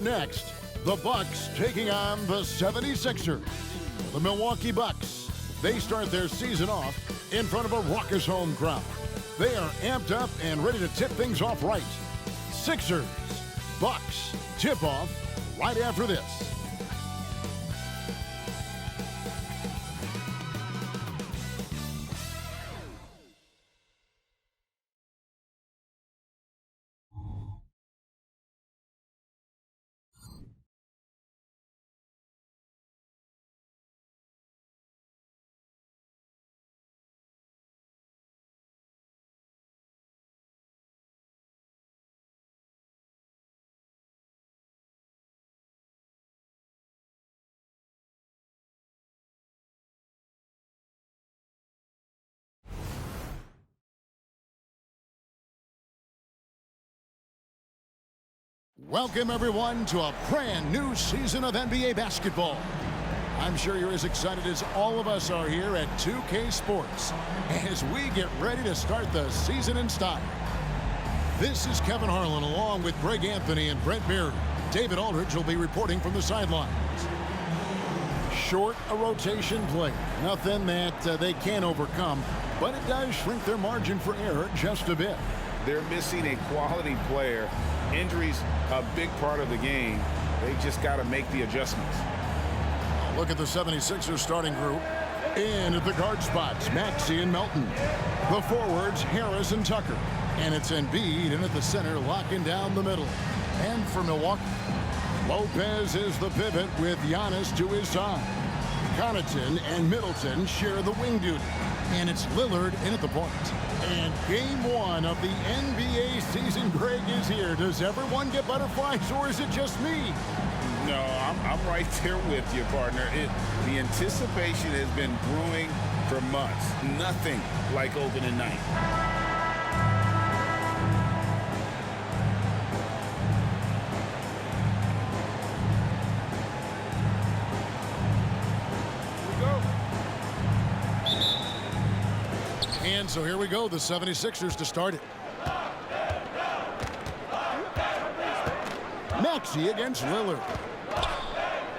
Next, the Bucks taking on the 76ers. The Milwaukee Bucks, they start their season off in front of a raucous home crowd. They are amped up and ready to tip things off right. Sixers, Bucks, tip-off right after this. Welcome, everyone, to a brand new season of NBA basketball. I'm sure you're as excited as all of us are here at 2K Sports as we get ready to start the season in style. This is Kevin Harlan along with Greg Anthony and Brent Beard. David Aldridge will be reporting from the sidelines. Short a rotation play. Nothing that they can't overcome, but it does shrink their margin for error just a bit. They're missing a quality player. Injuries a big part of the game. They just got to make the adjustments. Look at the 76ers starting group. In at the guard spots, Maxey and Melton. The forwards, Harris and Tucker. And it's Embiid in at the center, locking down the middle. And for Milwaukee, Lopez is the pivot with Giannis to his side. Connaughton and Middleton share the wing duty. And it's Lillard in at the point. And game one of the NBA season, Greg, is here. Does everyone get butterflies, or is it just me? No, I'm right there with you, partner. The anticipation has been brewing for months. Nothing like opening night. And so here we go, the 76ers to start it. Maxey against Lillard.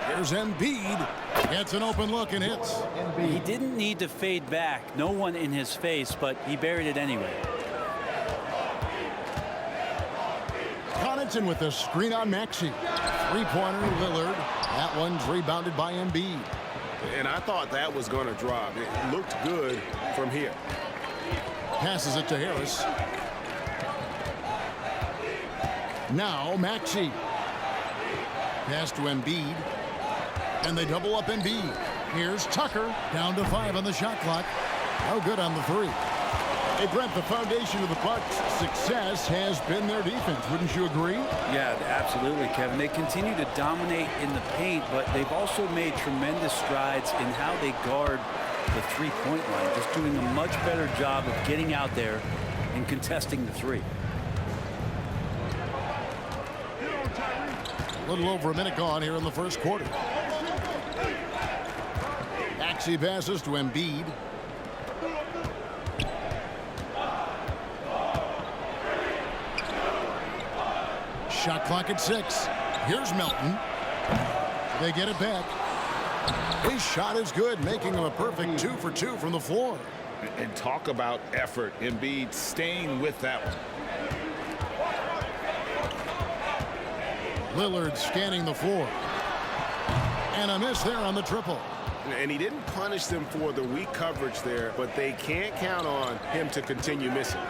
Here's Embiid. Gets an open look and hits. He didn't need to fade back. No one in his face, but he buried it anyway. Connaughton with the screen on Maxey. Three-pointer, Lillard. That one's rebounded by Embiid. And I thought that was going to drop. It looked good from here. Passes it to Harris. Now Maxey. Pass to Embiid. And they double up Embiid. Here's Tucker. Down to 5 on the shot clock. No good on the 3. Hey, Brent, the foundation of the Bucks' success has been their defense. Wouldn't you agree? Yeah, absolutely, Kevin. They continue to dominate in the paint, but they've also made tremendous strides in how they guard the three-point line, just doing a much better job of getting out there and contesting the three. A little over a minute gone here in the first quarter. Maxey passes to Embiid. Shot clock at 6. Here's Melton. They get it back. His shot is good, making him a perfect 2 for 2 from the floor. And talk about effort. Embiid staying with that one. Lillard scanning the floor. And a miss there on the triple. And he didn't punish them for the weak coverage there, but they can't count on him to continue missing.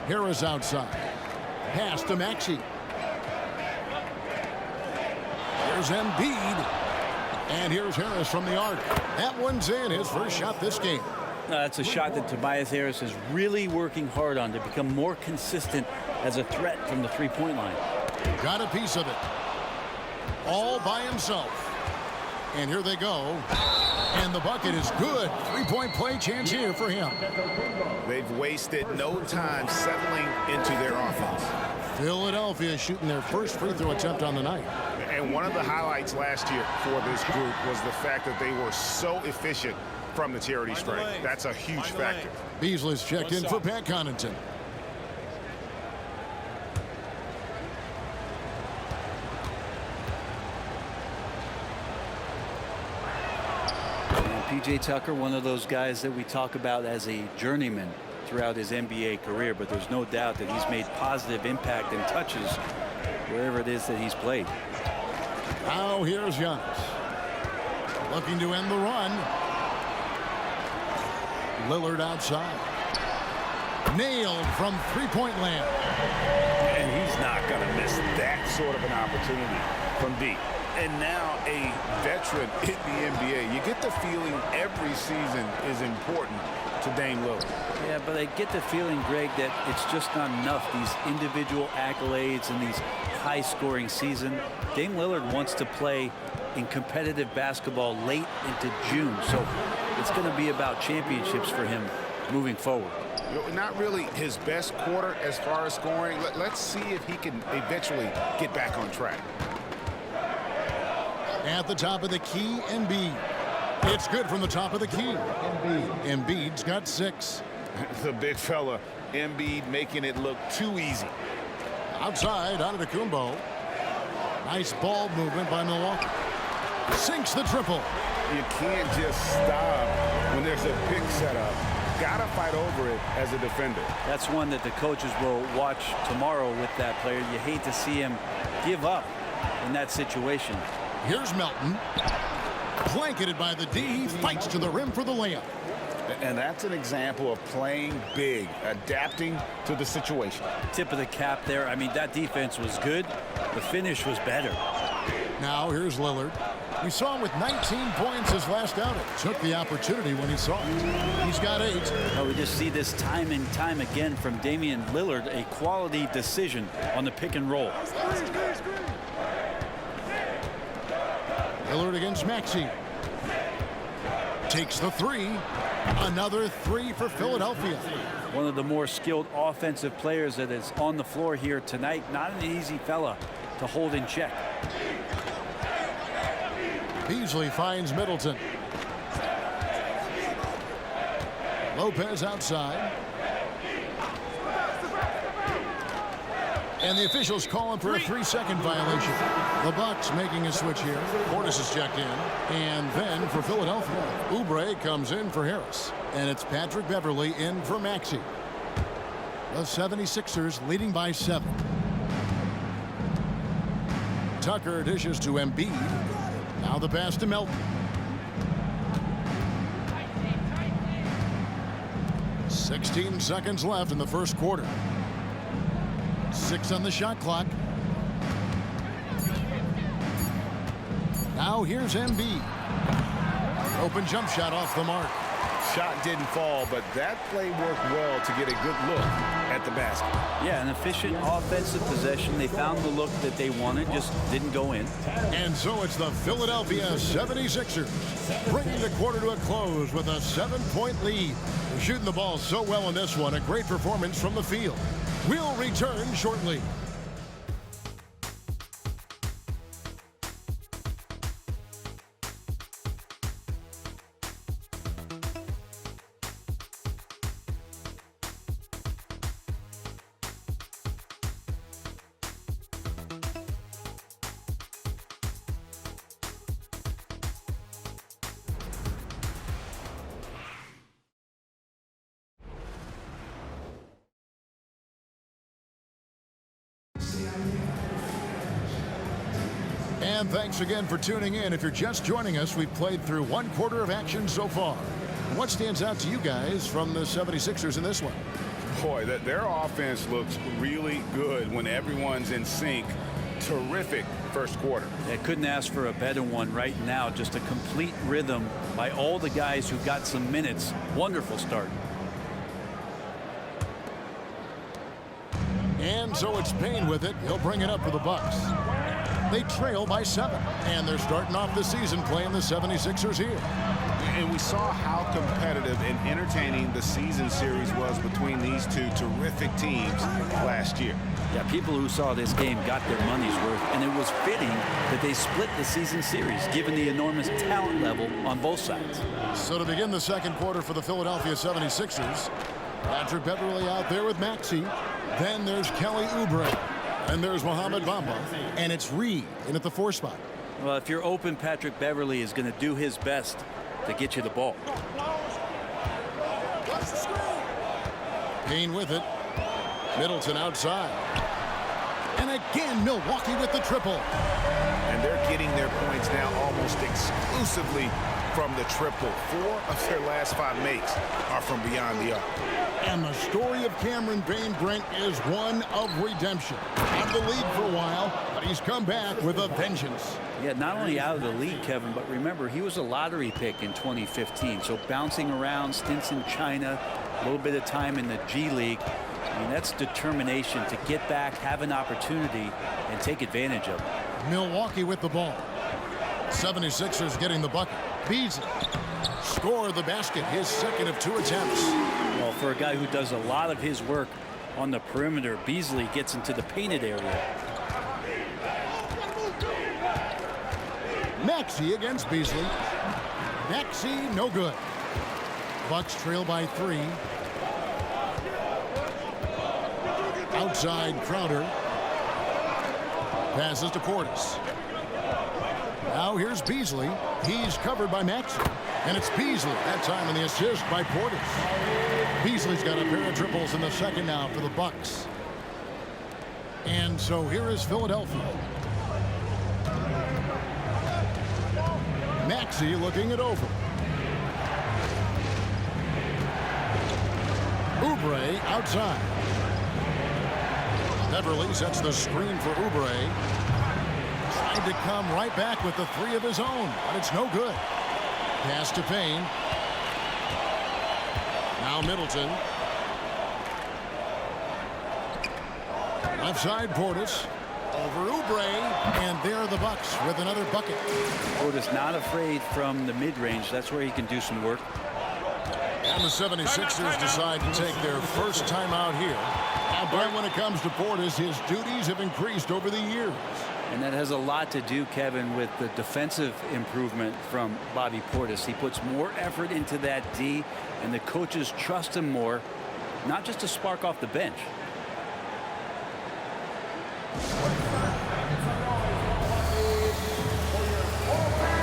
Harris outside. Pass to Maxey. Here's Embiid. And here's Harris from the arc. That one's in, his first shot this game. That's a shot that Tobias Harris is really working hard on to become more consistent as a threat from the three-point line. Got a piece of it. All by himself. And here they go. And the bucket is good. Three-point play chance here for him. They've wasted no time settling into their offense. Philadelphia shooting their first free throw attempt on the night. And one of the highlights last year for this group was the fact that they were so efficient from the charity stripe. That's a huge factor. Beasley's checked in for Pat Connaughton. P.J. Tucker, one of those guys that we talk about as a journeyman throughout his NBA career, but there's no doubt that he's made positive impact and touches wherever it is that he's played. Now here's Giannis. Looking to end the run. Lillard outside. Nailed from three-point land. And he's not going to miss that sort of an opportunity from deep. And now a veteran in the NBA. You get the feeling every season is important to Dame Lillard. Yeah, but I get the feeling, Greg, that it's just not enough. These individual accolades and these high-scoring season. Dame Lillard wants to play in competitive basketball late into June. So it's going to be about championships for him moving forward. Not really his best quarter as far as scoring. Let's see if he can eventually get back on track. At the top of the key, Embiid. It's good from the top of the key. Embiid's got 6. The big fella, Embiid, making it look too easy. Outside, Antetokounmpo. Nice ball movement by Milwaukee. Sinks the triple. You can't just stop when there's a pick set up. Gotta fight over it as a defender. That's one that the coaches will watch tomorrow with that player. You hate to see him give up in that situation. Here's Melton. Blanketed by the D. He fights to the rim for the layup. And that's an example of playing big, adapting to the situation. Tip of the cap there. I mean, that defense was good. The finish was better. Now here's Lillard. We saw him with 19 points his last outing. Took the opportunity when he saw it. He's got 8. Oh, we just see this time and time again from Damian Lillard, a quality decision on the pick and roll. Lillard against Maxey. Takes the 3. Another 3 for Philadelphia. One of the more skilled offensive players that is on the floor here tonight. Not an easy fella to hold in check. Beasley finds Middleton. Lopez outside. And the officials calling for a 3-second violation. The Bucks making a switch here. Portis is checked in. And then for Philadelphia, Oubre comes in for Harris. And it's Patrick Beverley in for Maxey. The 76ers leading by 7. Tucker dishes to Embiid. Now the pass to Melton. 16 seconds left in the first quarter. 6 on the shot clock. Now here's Embiid. Open jump shot off the mark. Shot didn't fall, but that play worked well to get a good look at the basket. Yeah, an efficient offensive possession. They found the look that they wanted, just didn't go in. And so it's the Philadelphia 76ers bringing the quarter to a close with a 7-point lead. They're shooting the ball so well in this one. A great performance from the field. We'll return shortly. And thanks again for tuning in. If you're just joining us, we've played through 1 quarter of action so far. What stands out to you guys from the 76ers in this one? Boy, their offense looks really good when everyone's in sync. Terrific first quarter. They couldn't ask for a better one right now. Just a complete rhythm by all the guys who got some minutes. Wonderful start. And so it's Payne with it. He'll bring it up for the Bucks. They trail by 7, and they're starting off the season playing the 76ers here. And we saw how competitive and entertaining the season series was between these two terrific teams last year. Yeah, people who saw this game got their money's worth, and it was fitting that they split the season series, given the enormous talent level on both sides. So to begin the second quarter for the Philadelphia 76ers, Patrick Beverley out there with Maxey. Then there's Kelly Oubre. And there's Mohamed Bamba. And it's Reed in at the 4 spot. Well, if you're open, Patrick Beverley is going to do his best to get you the ball. Payne with it. Middleton outside. And again, Milwaukee with the triple. And they're getting their points now almost exclusively from the triple. 4 of their last 5 makes are from beyond the arc. And the story of Cameron Payne, Brent, is one of redemption. Out of the league for a while, but he's come back with a vengeance. Yeah, not only out of the league, Kevin, but remember, he was a lottery pick in 2015. So bouncing around, stints in China, a little bit of time in the G League. I mean, that's determination to get back, have an opportunity, and take advantage of it. Milwaukee with the ball. 76ers getting the bucket. Beasley scored the basket, his second of 2 attempts. Well, for a guy who does a lot of his work on the perimeter, Beasley gets into the painted area. Maxey against Beasley. Maxey, no good. Bucks trail by 3. Outside Crowder. Passes to Portis. Now here's Beasley. He's covered by Maxey. And it's Beasley. That time in the assist by Portis. Beasley's got a pair of triples in the second now for the Bucks. And so here is Philadelphia. Maxey looking it over. Oubre outside. Beverly sets the screen for Oubre. Tried to come right back with the 3 of his own, but it's no good. Pass to Payne. Now Middleton. Left side Portis. Over Oubre, and there are the Bucks with another bucket. Portis not afraid from the mid-range. That's where he can do some work. And the 76ers decide to take their first timeout here. Now, Brent, when it comes to Portis, his duties have increased over the years. And that has a lot to do, Kevin, with the defensive improvement from Bobby Portis. He puts more effort into that D, and the coaches trust him more, not just to spark off the bench.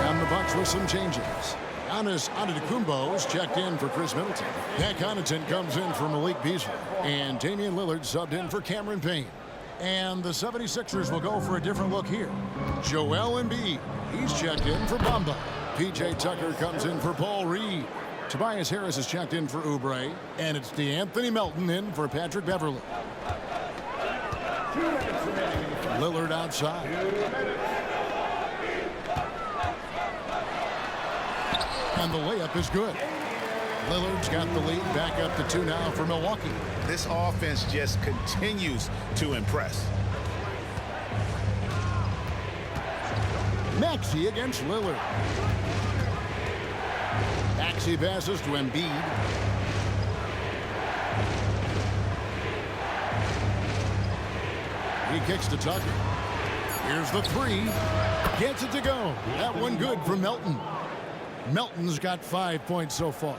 And the Bucks with some changes. Giannis Antetokounmpo is checked in for Chris Middleton. Pat Connaughton comes in for Malik Beasley. And Damian Lillard subbed in for Cameron Payne. And the 76ers will go for a different look here. Joel Embiid, he's checked in for Bamba. P.J. Tucker comes in for Paul Reed. Tobias Harris is checked in for Oubre. And it's DeAnthony Melton in for Patrick Beverly. Lillard outside. And the layup is good. Lillard's got the lead back up to 2 now for Milwaukee. This offense just continues to impress. Maxey against Lillard. Maxey passes to Embiid. He kicks to Tucker. Here's the 3. Gets it to go. That one good for Melton. Melton's got 5 points so far.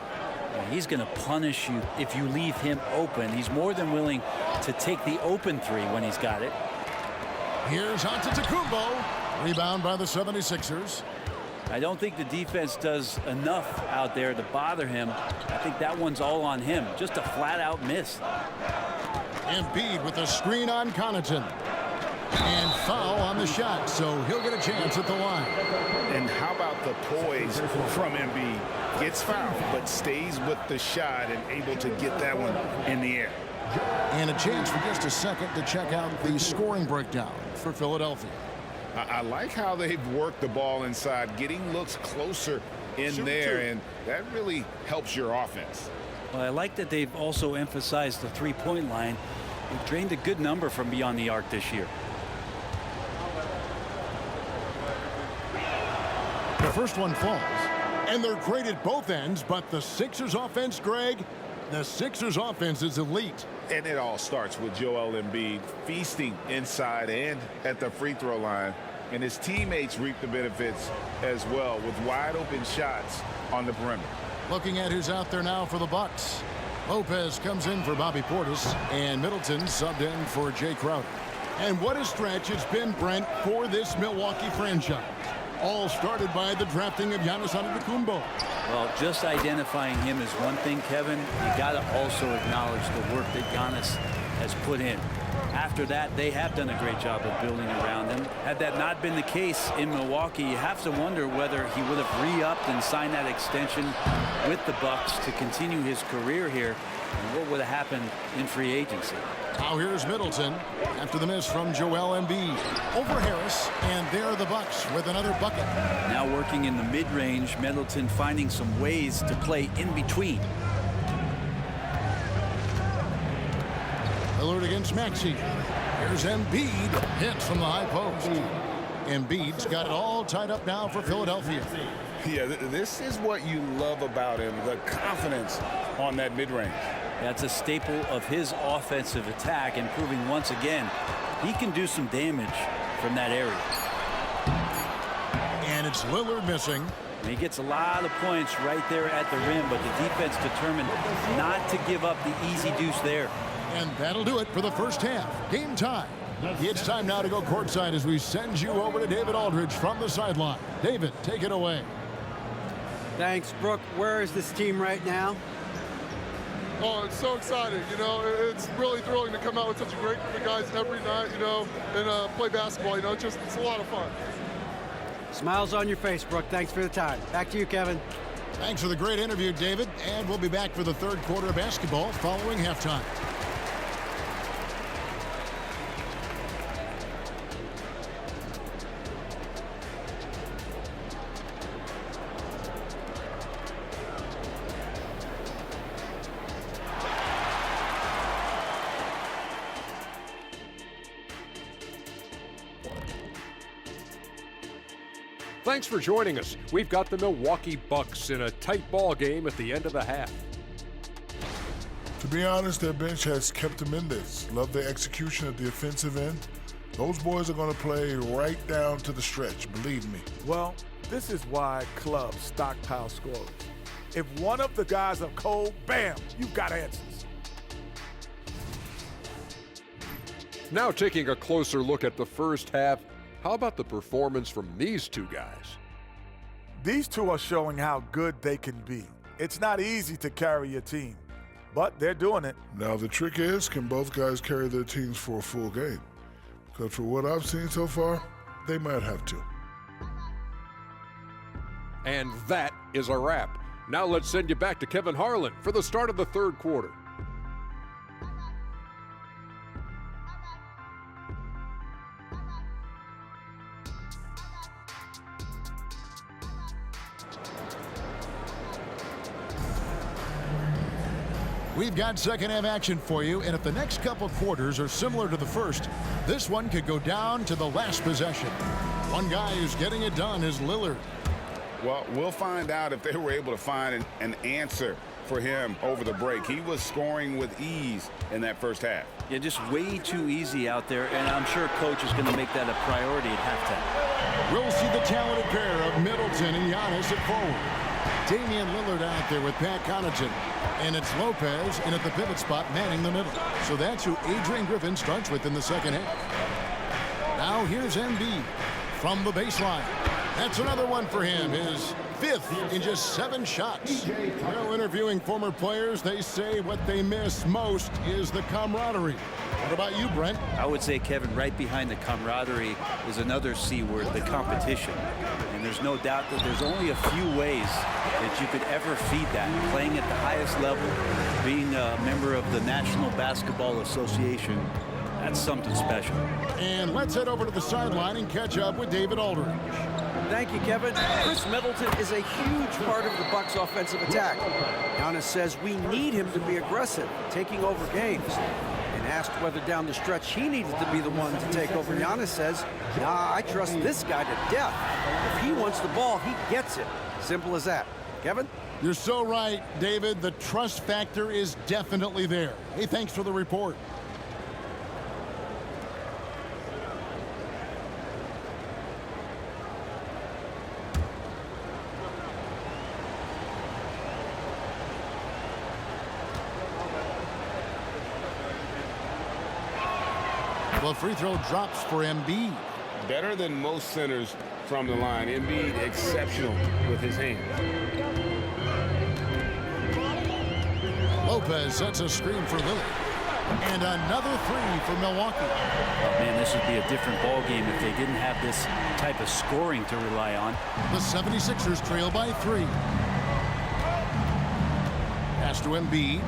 He's going to punish you if you leave him open. He's more than willing to take the open 3 when he's got it. Here's Antetokounmpo. Rebound by the 76ers. I don't think the defense does enough out there to bother him. I think that one's all on him. Just a flat-out miss. Embiid with a screen on Connaughton. And foul on the shot, so he'll get a chance at the line. And how about the poise from Embiid? Gets fouled, but stays with the shot and able to get that one in the air. And a chance for just a second to check out the scoring breakdown for Philadelphia. I like how they've worked the ball inside, getting looks closer in there, and that really helps your offense. Well, I like that they've also emphasized the three-point line. They've drained a good number from beyond the arc this year. The first one falls, and they're great at both ends, but the Sixers offense, Greg, the Sixers offense is elite. And it all starts with Joel Embiid feasting inside and at the free throw line. And his teammates reap the benefits as well with wide open shots on the perimeter. Looking at who's out there now for the Bucks. Lopez comes in for Bobby Portis, and Middleton subbed in for Jay Crowder. And what a stretch it's been, Brent, for this Milwaukee franchise. All started by the drafting of Giannis Antetokounmpo. Well, just identifying him is one thing, Kevin. You got to also acknowledge the work that Giannis has put in. After that, they have done a great job of building around him. Had that not been the case in Milwaukee, you have to wonder whether he would have re-upped and signed that extension with the Bucks to continue his career here, and what would have happened in free agency. Now here's Middleton after the miss from Joel Embiid. Over Harris, and there are the Bucks with another bucket. Now working in the mid-range, Middleton finding some ways to play in between. Lillard against Maxey. Here's Embiid. Hits from the high post. Embiid's got it all tied up now for Philadelphia. Yeah, this is what you love about him, the confidence on that mid-range. That's a staple of his offensive attack, and proving once again he can do some damage from that area. And it's Lillard missing. And he gets a lot of points right there at the rim, but the defense determined not to give up the easy deuce there. And that'll do it for the first half. Game time. It's time now to go courtside as we send you over to David Aldridge from the sideline. David, take it away. Thanks, Brooke. Where is this team right now? Oh, it's so exciting. You know, it's really thrilling to come out with such a great group of guys every night, you know, and play basketball. You know, it's a lot of fun. Smiles on your face, Brooke. Thanks for the time. Back to you, Kevin. Thanks for the great interview, David. And we'll be back for the third quarter of basketball following halftime. Thanks for joining us. We've got the Milwaukee Bucks in a tight ball game at the end of the half. To be honest, their bench has kept them in this. Love their execution at the offensive end. Those boys are going to play right down to the stretch, believe me. Well, this is why clubs stockpile scorers. If one of the guys are cold, bam, you've got answers. Now taking a closer look at the first half, how about the performance from these two guys? These two are showing how good they can be. It's not easy to carry your team, but they're doing it. Now the trick is, can both guys carry their teams for a full game? Because for what I've seen so far, they might have to. And that is a wrap. Now let's send you back to Kevin Harlan for the start of the third quarter. We've got second half action for you, and if the next couple quarters are similar to the first, this one could go down to the last possession. One guy who's getting it done is Lillard. Well, we'll find out if they were able to find an answer for him over the break. He was scoring with ease in that first half. Yeah, just way too easy out there, and I'm sure coach is going to make that a priority at halftime. We'll see the talented pair of Middleton and Giannis at forward. Damian Lillard out there with Pat Connaughton. And it's Lopez in at the pivot spot manning the middle. So that's who Adrian Griffin starts with in the second half. Now here's Embiid from the baseline. That's another one for him. His fifth in just 7 shots. Well, interviewing former players, they say what they miss most is the camaraderie. What about you, Brent? I would say, Kevin, right behind the camaraderie is another C word, the competition. And there's no doubt that there's only a few ways that you could ever feed that. Playing at the highest level, being a member of the National Basketball Association, that's something special. And let's head over to the sideline and catch up with David Aldridge. Thank you, Kevin. Chris Middleton is a huge part of the Bucks' offensive attack. Giannis says we need him to be aggressive, taking over games. And asked whether down the stretch he needed to be the one to take over, Giannis says, nah, I trust this guy to death. If he wants the ball, he gets it. Simple as that. Kevin? You're so right, David. The trust factor is definitely there. Hey, thanks for the report. The free throw drops for Embiid. Better than most centers from the line. Embiid exceptional with his hands. Lopez sets a screen for Lillard. And another three for Milwaukee. Oh, man, this would be a different ball game if they didn't have this type of scoring to rely on. The 76ers trail by 3. Pass to Embiid.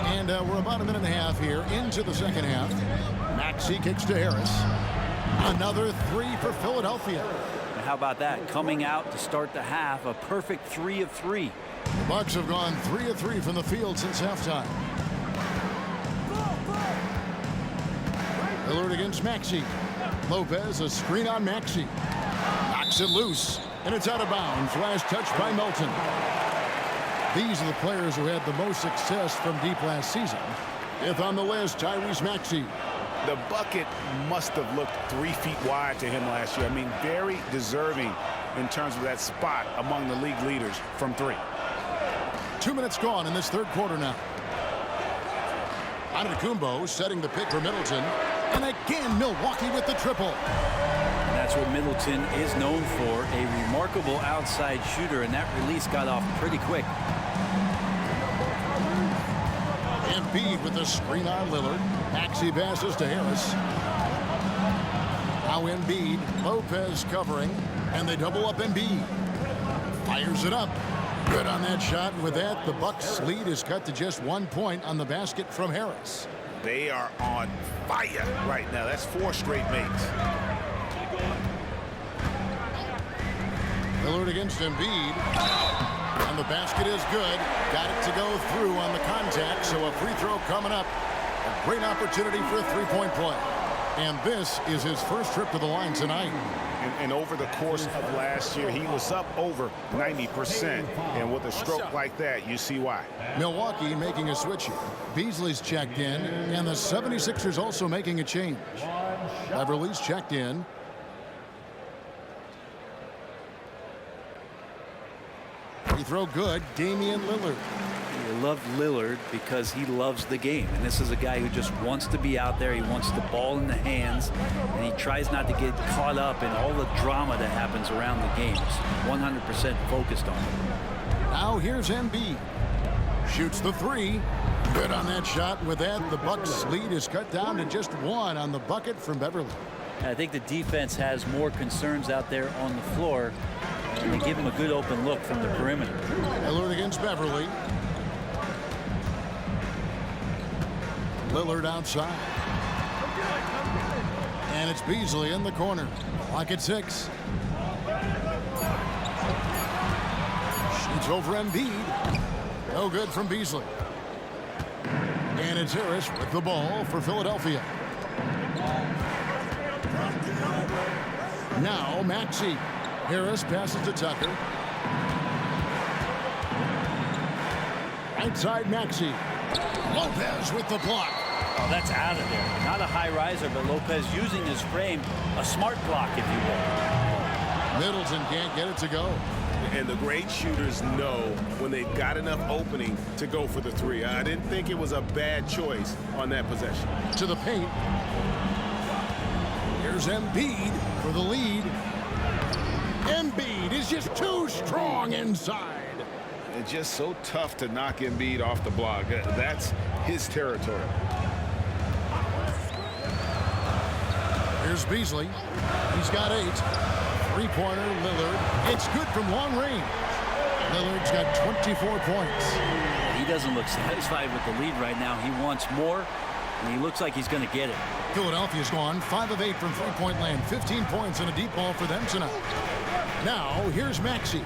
And we're about a minute and a half here into the second half. Maxey kicks to Harris. Another three for Philadelphia. And how about that? Coming out to start the half, a perfect 3 of 3. The Bucks have gone 3 of 3 from the field since halftime. Lillard against Maxey. Lopez, a screen on Maxey. Knocks it loose, and it's out of bounds. Last touch by Melton. These are the players who had the most success from deep last season. Fifth on the list, Tyrese Maxey. The bucket must have looked 3 feet wide to him last year. I mean, very deserving in terms of that spot among the league leaders from 3. 2 minutes gone in this third quarter now. Antetokounmpo setting the pick for Middleton. And again, Milwaukee with the triple. And that's what Middleton is known for, a remarkable outside shooter, and that release got off pretty quick. Embiid with the screen on Lillard. Maxey passes to Harris. Now Embiid, Lopez covering, and they double up Embiid. Fires it up. Good on that shot, and with that, the Bucks' lead is cut to just 1 point on the basket from Harris. They are on fire right now. That's 4 straight makes. Lillard against Embiid. And the basket is good. Got it to go through on the contact, so a free throw coming up. A great opportunity for a three-point play. And this is his first trip to the line tonight. And over the course of last year, he was up over 90%. And with a stroke like that, you see why. Milwaukee making a switch here. Beasley's checked in, and the 76ers also making a change. Beverly's checked in. Free throw good. Damian Lillard. You love Lillard because he loves the game. And this is a guy who just wants to be out there. He wants the ball in the hands. And he tries not to get caught up in all the drama that happens around the games. 100% focused on it. Now here's Embiid. Shoots the three. Good on that shot. With that, the Bucks' lead is cut down to just 1 on the bucket from Beverly. I think the defense has more concerns out there on the floor. And they give him a good open look from the perimeter. Lillard against Beverly. Lillard outside. And it's Beasley in the corner. Clock at 6. Shoots over Embiid. No good from Beasley. And it's Harris with the ball for Philadelphia. Now Maxey. Harris passes to Tucker. Right side Maxey. Lopez with the block. Oh, that's out of there. Not a high riser, but Lopez using his frame. A smart block, if you will. Middleton can't get it to go. And the great shooters know when they've got enough opening to go for the 3. I didn't think it was a bad choice on that possession. To the paint. Here's Embiid for the lead. Embiid is just too strong inside. It's just so tough to knock Embiid off the block. That's his territory. Here's Beasley. He's got 8. Three-pointer, Lillard. It's good from long range. Lillard's got 24 points. He doesn't look satisfied with the lead right now. He wants more, and he looks like he's going to get it. Philadelphia's gone 5 of 8 from three-point land. 15 points and a deep ball for them tonight. Now, here's Maxey.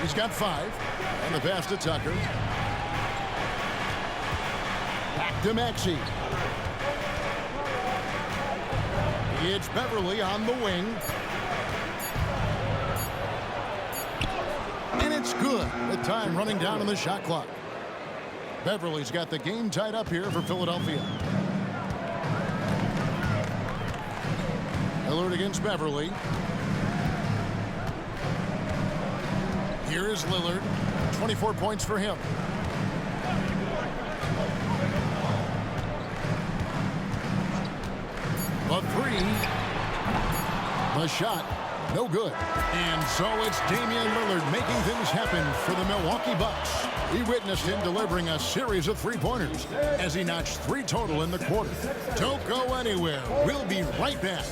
He's got 5. And the pass to Tucker. Back to Maxey. It's Beverly on the wing. And it's good. The time running down on the shot clock. Beverly's got the game tied up here for Philadelphia. Lillard against Beverly. Here is Lillard. 24 points for him. The three. The shot. No good. And so it's Damian Lillard making things happen for the Milwaukee Bucks. We witnessed him delivering a series of three-pointers as he notched 3 total in the quarter. Don't go anywhere. We'll be right back.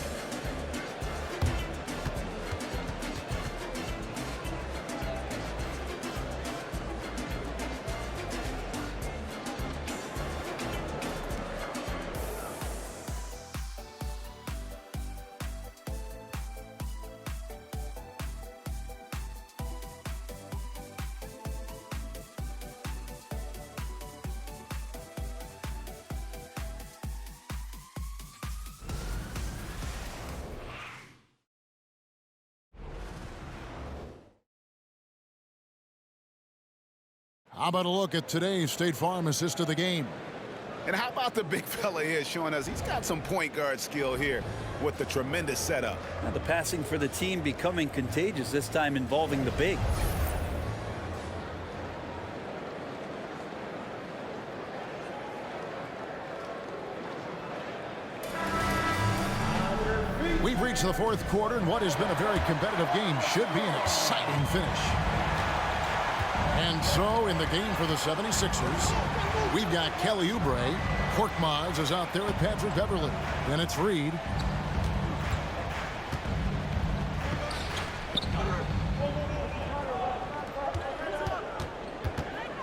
How about a look at today's State Farm assist of the game? And how about the big fella here showing us he's got some point guard skill here with the tremendous setup. Now the passing for the team becoming contagious, this time involving the big. We've reached the fourth quarter, and what has been a very competitive game should be an exciting finish. And so in the game for the 76ers, we've got Kelly Oubre. Korkmaz is out there with Patrick Beverley. Then it's Reed.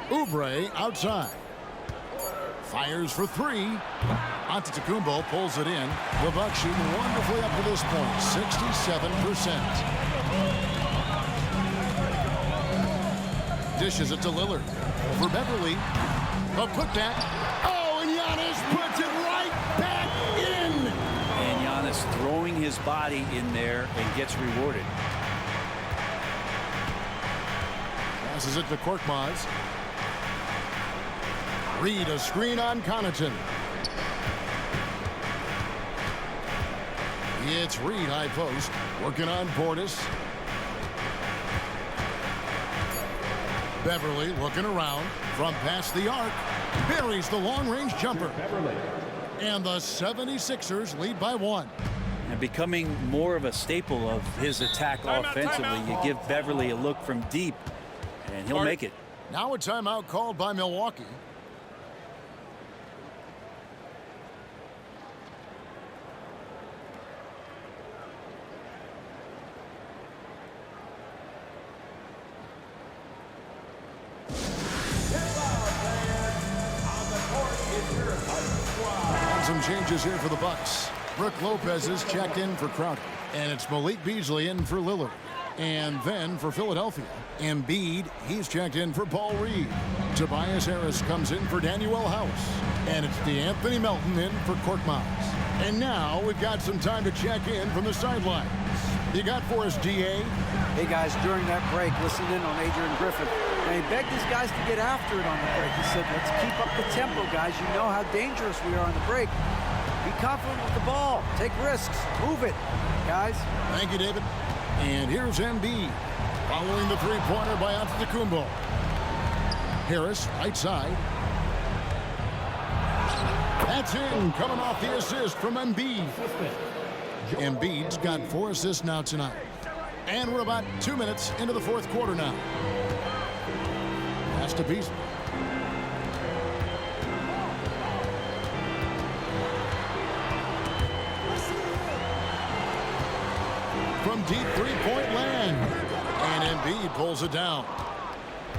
Oubre outside. Fires for 3. Antetokounmpo pulls it in. The Bucks shooting wonderfully up to this point, 67%. Dishes it to Lillard. For Beverly, a putback. Oh, and Giannis puts it right back in. And Giannis throwing his body in there and gets rewarded. Passes it to Korkmaz. Reed, a screen on Connaughton. It's Reed, high post, working on Portis. Beverly looking around from past the arc. Buries the long-range jumper. And the 76ers lead by 1. And becoming more of a staple of his attack offensively, you give Beverly a look from deep, and he'll make it. Now a timeout called by Milwaukee. Some changes here for the Bucks. Brook Lopez is checked in for Crowder, and it's Malik Beasley in for Lillard. And then for Philadelphia, Embiid, he's checked in for Paul Reed. Tobias Harris comes in for Danuel House, and it's DeAnthony Melton in for Korkmaz. And now we've got some time to check in from the sidelines. You got for us, DA? Hey, guys, during that break, listen in on Adrian Griffin. And he begged his guys to get after it on the break. He said, let's keep up the tempo, guys. You know how dangerous we are on the break. Be confident with the ball. Take risks. Move it, guys. Thank you, David. And here's Embiid, following the three-pointer by Antetokounmpo. Harris, right side. That's in, coming off the assist from Embiid. Embiid's got 4 assists now tonight. And we're about 2 minutes into the fourth quarter now. Pass to Beasley. From deep three-point land. And Embiid pulls it down.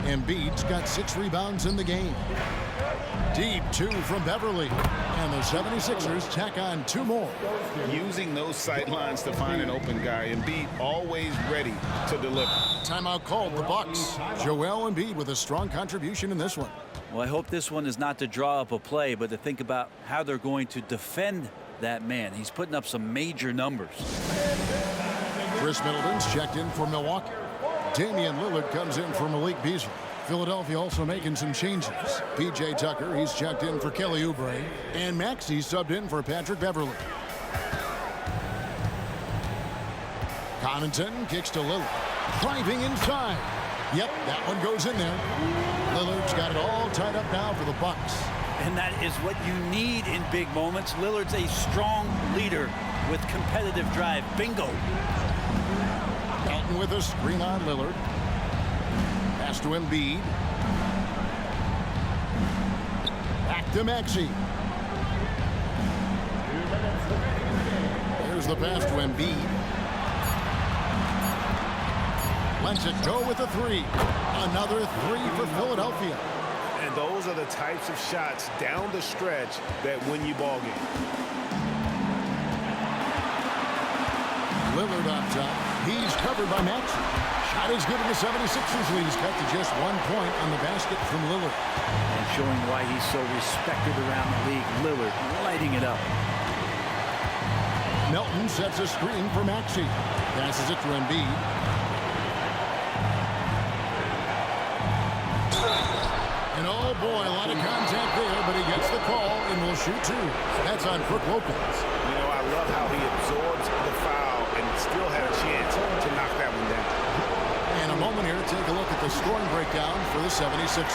Embiid's got 6 rebounds in the game. Deep 2 from Beverly. And the 76ers tack on 2 more. Using those sight lines to find an open guy. Embiid always ready to deliver. Timeout called, the Bucks. Joel Embiid with a strong contribution in this one. Well, I hope this one is not to draw up a play, but to think about how they're going to defend that man. He's putting up some major numbers. Chris Middleton's checked in for Milwaukee. Damian Lillard comes in for Malik Beasley. Philadelphia also making some changes. P.J. Tucker, he's checked in for Kelly Oubre. And Maxey subbed in for Patrick Beverley. Connaughton kicks to Lillard. Driving inside. Yep, that one goes in there. Lillard's got it all tied up now for the Bucks. And that is what you need in big moments. Lillard's a strong leader with competitive drive. Bingo. Melton with a screen on Lillard. Pass to Embiid. Back to Maxey. There's the pass to Embiid. Lets it go with a three. Another three for Philadelphia. And those are the types of shots down the stretch that win you ball games. Lillard on top. He's covered by Maxey. Shot is good in the 76ers lead. He's cut to just 1 point on the basket from Lillard. And showing why he's so respected around the league. Lillard lighting it up. Melton sets a screen for Maxey. Passes it to Embiid. And oh boy, a lot of contact there, but he gets the call and will shoot two. That's on Brook Lopez. You know, I love how he absorbs the foul and still had a chance to knock that one down. And a moment here to take a look at the scoring breakdown for the 76ers.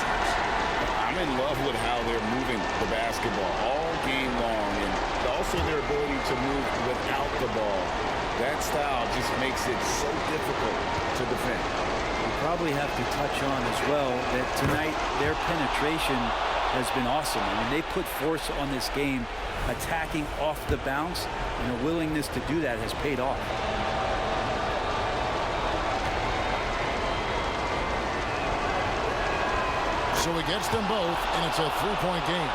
I'm in love with how they're moving the basketball all game long, and also their ability to move without the ball. That style just makes it so difficult to defend. We probably have to touch on as well that tonight their penetration has been awesome. I mean, they put force on this game, attacking off the bounce, and a willingness to do that has paid off. So he gets them both, and it's a three-point game.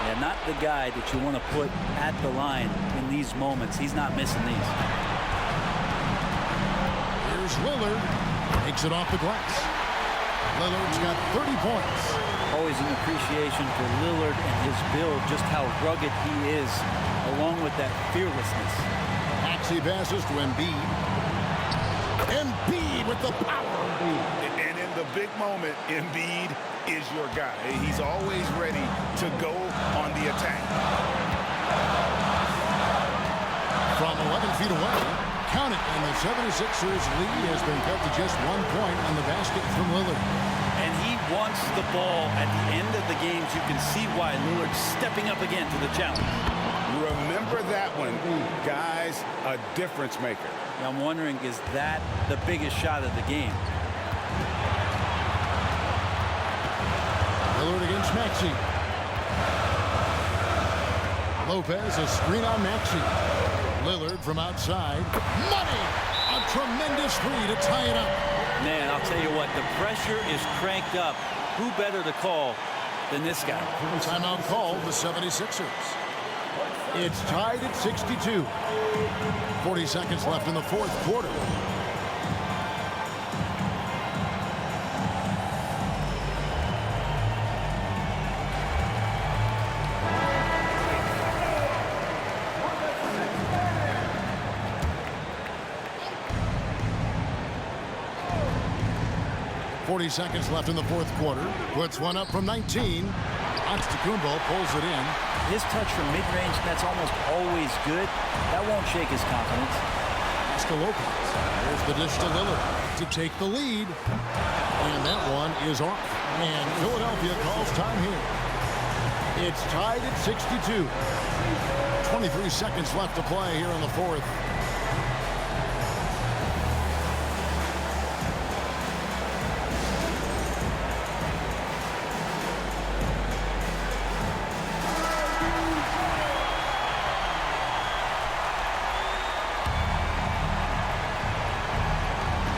Yeah, not the guy that you want to put at the line in these moments. He's not missing these. Here's Lillard. Takes it off the glass. Lillard's got 30 points. Always an appreciation for Lillard and his build, just how rugged he is, along with that fearlessness. Maxey passes to Embiid. Embiid with the power. And in the big moment, Embiid is your guy. He's always ready to go on the attack. From 11 feet away, count it, and the 76ers lead has been cut to just 1 point on the basket from Lillard. And he wants the ball at the end of the games. You can see why Lillard's stepping up again to the challenge. Remember that one, guys, a difference maker. I'm wondering, is that the biggest shot of the game? Lillard against Maxey. Lopez, a screen on Maxey. Lillard from outside. Money! A tremendous three to tie it up. Man, I'll tell you what, the pressure is cranked up. Who better to call than this guy? Timeout called the 76ers. It's tied at 62. 40 seconds left in the fourth quarter. .40 seconds left in the fourth quarter. Puts one up from 19. Antetokounmpo pulls it in. His touch from mid-range, that's almost always good. That won't shake his confidence. Pass to Lopez. There's the dish to Lillard to take the lead. And that one is off. And Philadelphia calls time here. It's tied at 62. 23 seconds left to play here in the fourth.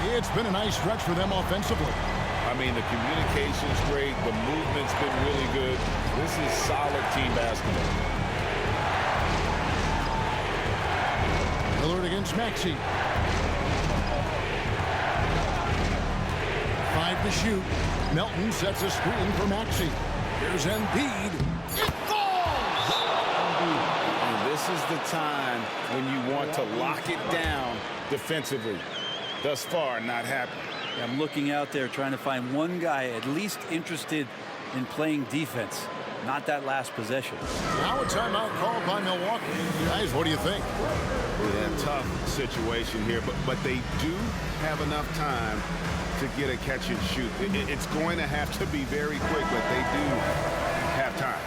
It's been a nice stretch for them offensively. I mean, the communication's great. The movement's been really good. This is solid team basketball. Lillard against Maxey. 5 to shoot. Melton sets a screen for Maxey. Here's Embiid. It falls! And this is the time when you want to lock it down defensively. Thus far, not happening. I'm looking out there trying to find one guy at least interested in playing defense. Not that last possession. Now a timeout called by Milwaukee. Guys, what do you think? Yeah, tough situation here, but they do have enough time to get a catch and shoot. It's going to have to be very quick, but they do have time.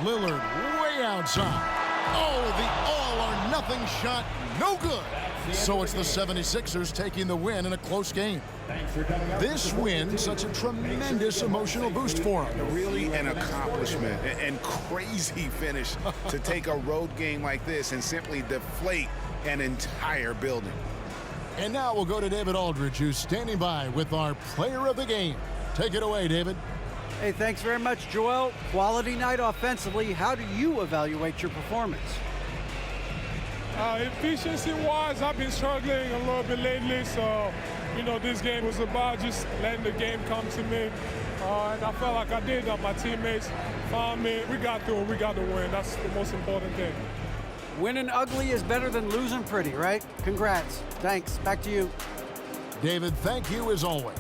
Lillard way outside. Oh, the all-or-nothing shot, no good. So it's the 76ers taking the win in a close game. This win, such a tremendous emotional boost for them. Really an accomplishment and crazy finish to take a road game like this and simply deflate an entire building. And now we'll go to David Aldridge, who's standing by with our player of the game. Take it away, David. Hey, thanks very much, Joel. Quality night offensively. How do you evaluate your performance? Efficiency-wise, I've been struggling a little bit lately, so, this game was about just letting the game come to me. And I felt like I did that. My teammates found me. We got through. We got the win. That's the most important thing. Winning ugly is better than losing pretty, right? Congrats. Thanks. Back to you. David, thank you as always.